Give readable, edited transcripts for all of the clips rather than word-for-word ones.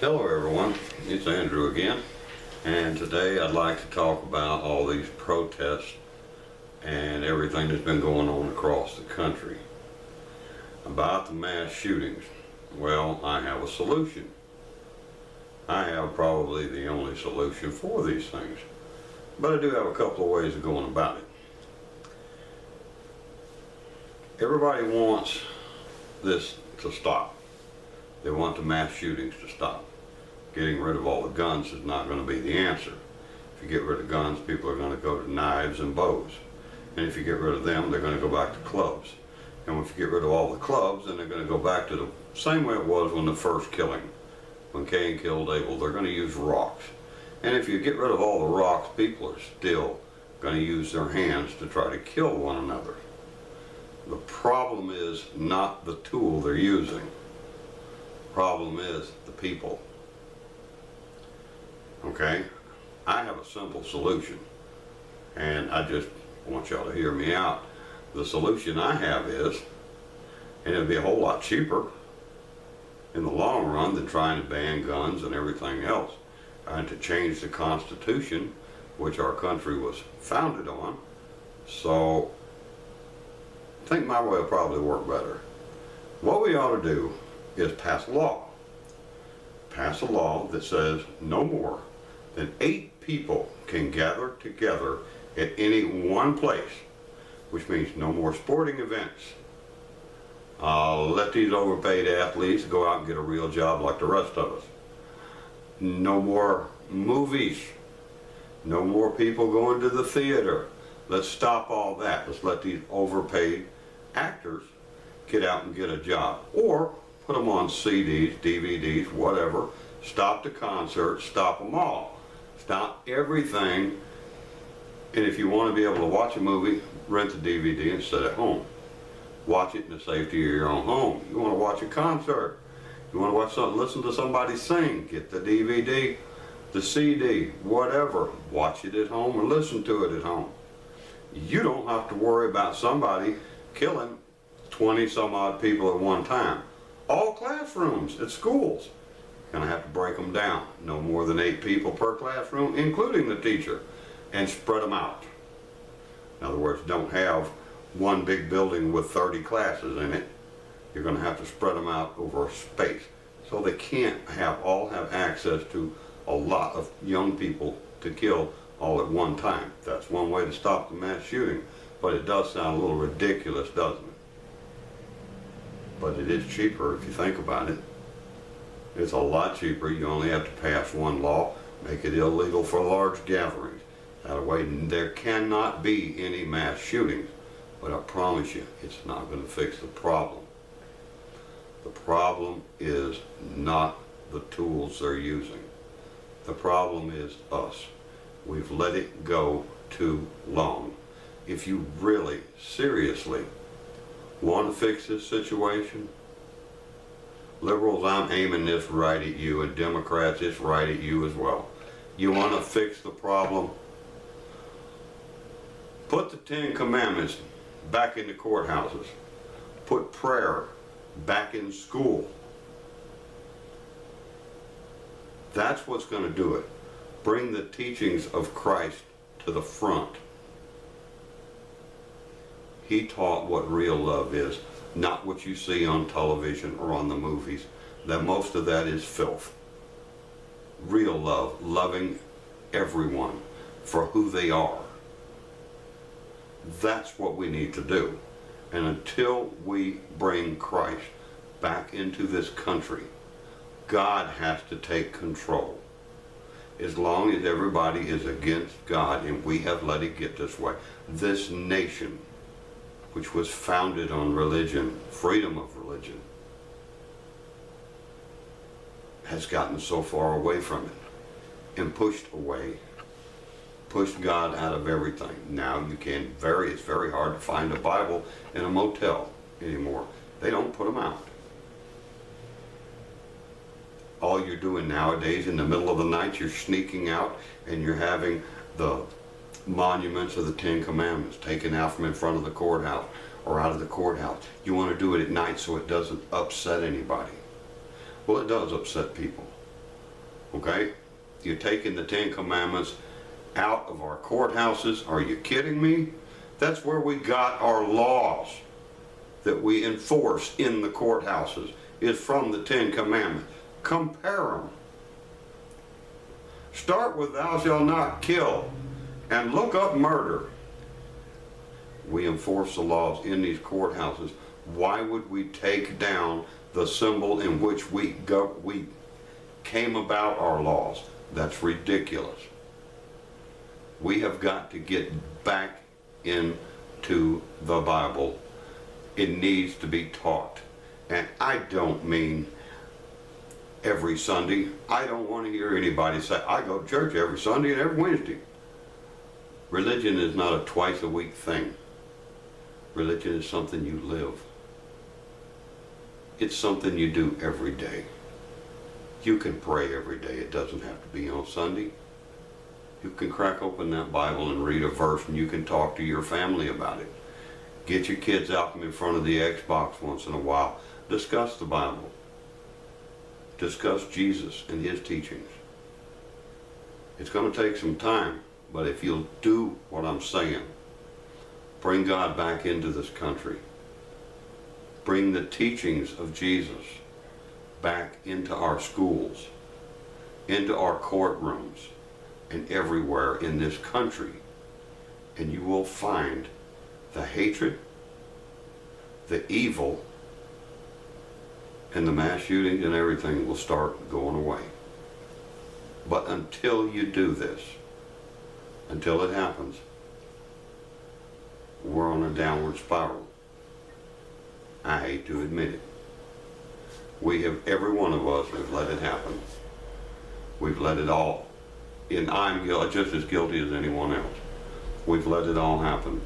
Hello everyone, it's Andrew again, and today I'd like to talk about all these protests and everything that's been going on across the country. About the mass shootings, well, I have a solution. I have probably the only solution for these things, but I do have a couple of ways of going about it. Everybody wants this to stop. They want the mass shootings to stop. Getting rid of all the guns is not going to be the answer. If you get rid of guns, people are going to go to knives and bows. And if you get rid of them, they're going to go back to clubs. And if you get rid of all the clubs, then they're going to go back to the same way it was when the first killing. When Cain killed Abel, they're going to use rocks. And if you get rid of all the rocks, people are still going to use their hands to try to kill one another. The problem is not the tool they're using. The problem is the people. Okay? I have a simple solution, and I just want y'all to hear me out. The solution I have is, and it'll be a whole lot cheaper in the long run than trying to ban guns and everything else, and to change the Constitution, which our country was founded on. So I think my way will probably work better. What we ought to do is pass a law. Pass a law that says no more than 8 people can gather together at any one place, which means no more sporting events. Let these overpaid athletes go out and get a real job like the rest of us. No more movies. No more people going to the theater. Let's stop all that. Let's let these overpaid actors get out and get a job. Or put them on CDs, DVDs, whatever. Stop the concerts, stop them all. Stop everything. And if you want to be able to watch a movie, rent the DVD and sit at home. Watch it in the safety of your own home. You want to watch a concert, you want to watch something, listen to somebody sing, get the DVD, the CD, whatever. Watch it at home or listen to it at home. You don't have to worry about somebody killing 20 some odd people at one time. All classrooms at schools, gonna have to break them down. No more than 8 people per classroom, including the teacher, and spread them out. In other words, don't have one big building with 30 classes in it. You're gonna have to spread them out over a space. So they can't all have access to a lot of young people to kill all at one time. That's one way to stop the mass shooting, but it does sound a little ridiculous, doesn't it? But it is cheaper if you think about it. It's a lot cheaper. You only have to pass one law, make it illegal for large gatherings. That way there cannot be any mass shootings. But I promise you, it's not going to fix the problem. The problem is not the tools they're using. The problem is us. We've let it go too long. If you really, seriously want to fix this situation, liberals, I'm aiming this right at you, and Democrats, it's right at you as well. You want to fix the problem? Put the 10 Commandments back in the courthouses. Put prayer back in school. That's what's going to do it. Bring the teachings of Christ to the front. He taught what real love is, not what you see on television or on the movies. That most of that is filth. Real love, loving everyone for who they are. That's what we need to do. And until we bring Christ back into this country, God has to take control. As long as everybody is against God, and we have let it get this way, this nation, which was founded on religion, freedom of religion, has gotten so far away from it and pushed God out of everything. Now it's very hard to find a Bible in a motel anymore. They don't put them out. All you're doing nowadays, in the middle of the night, you're sneaking out and you're having the monuments of the 10 Commandments taken out from in front of the courthouse or out of the courthouse. You want to do it at night so it doesn't upset anybody. Well, it does upset people. Okay? You're taking the Ten Commandments out of our courthouses. Are you kidding me? That's where we got our laws that we enforce in the courthouses, is from the Ten Commandments. Compare them. Start with thou shalt not kill and look up murder. We enforce the laws in these courthouses. Why would we take down the symbol in which we came about our laws? That's ridiculous. We have got to get back into the Bible. It needs to be taught. And I don't mean every Sunday. I don't want to hear anybody say, I go to church every Sunday and every Wednesday. Religion is not a twice a week thing. Religion is something you live. It's something you do every day. You can pray every day. It doesn't have to be on Sunday. You can crack open that Bible and read a verse, and you can talk to your family about it. Get your kids out in front of the Xbox once in a while. Discuss the Bible. Discuss Jesus and his teachings. It's going to take some time, but if you'll do what I'm saying, bring God back into this country. Bring the teachings of Jesus back into our schools, into our courtrooms, and everywhere in this country. And you will find the hatred, the evil, and the mass shootings and everything will start going away. But until you do this, until it happens, we're on a downward spiral. I hate to admit it. We have, every one of us has let it happen. We've let it all, and I'm just as guilty as anyone else. We've let it all happen.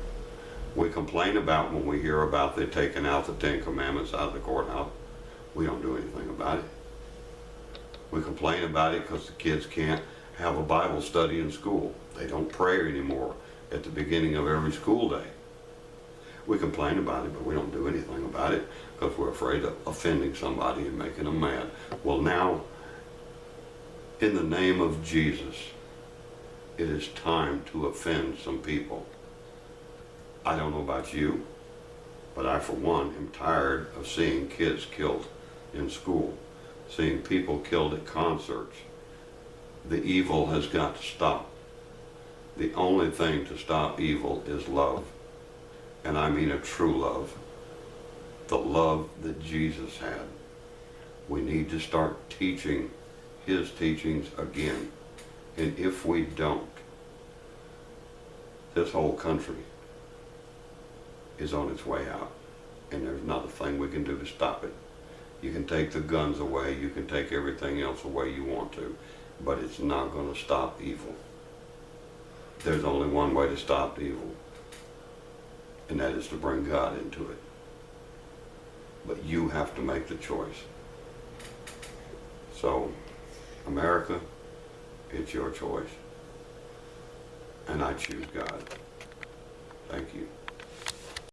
We complain about when we hear about they taking out the Ten Commandments out of the courthouse. We don't do anything about it. We complain about it because the kids can't have a Bible study in school. They don't pray anymore at the beginning of every school day. We complain about it, but we don't do anything about it because we're afraid of offending somebody and making them mad. Well, now, in the name of Jesus, it is time to offend some people. I don't know about you, but I, for one, am tired of seeing kids killed in school, seeing people killed at concerts. The evil has got to stop. The only thing to stop evil is love. And I mean a true love. The love that Jesus had. We need to start teaching his teachings again. And if we don't, this whole country is on its way out. And there's not a thing we can do to stop it. You can take the guns away, you can take everything else away you want to, but it's not going to stop evil. There's only one way to stop evil, and that is to bring God into it. But you have to make the choice. So, America, it's your choice. And I choose God. Thank you.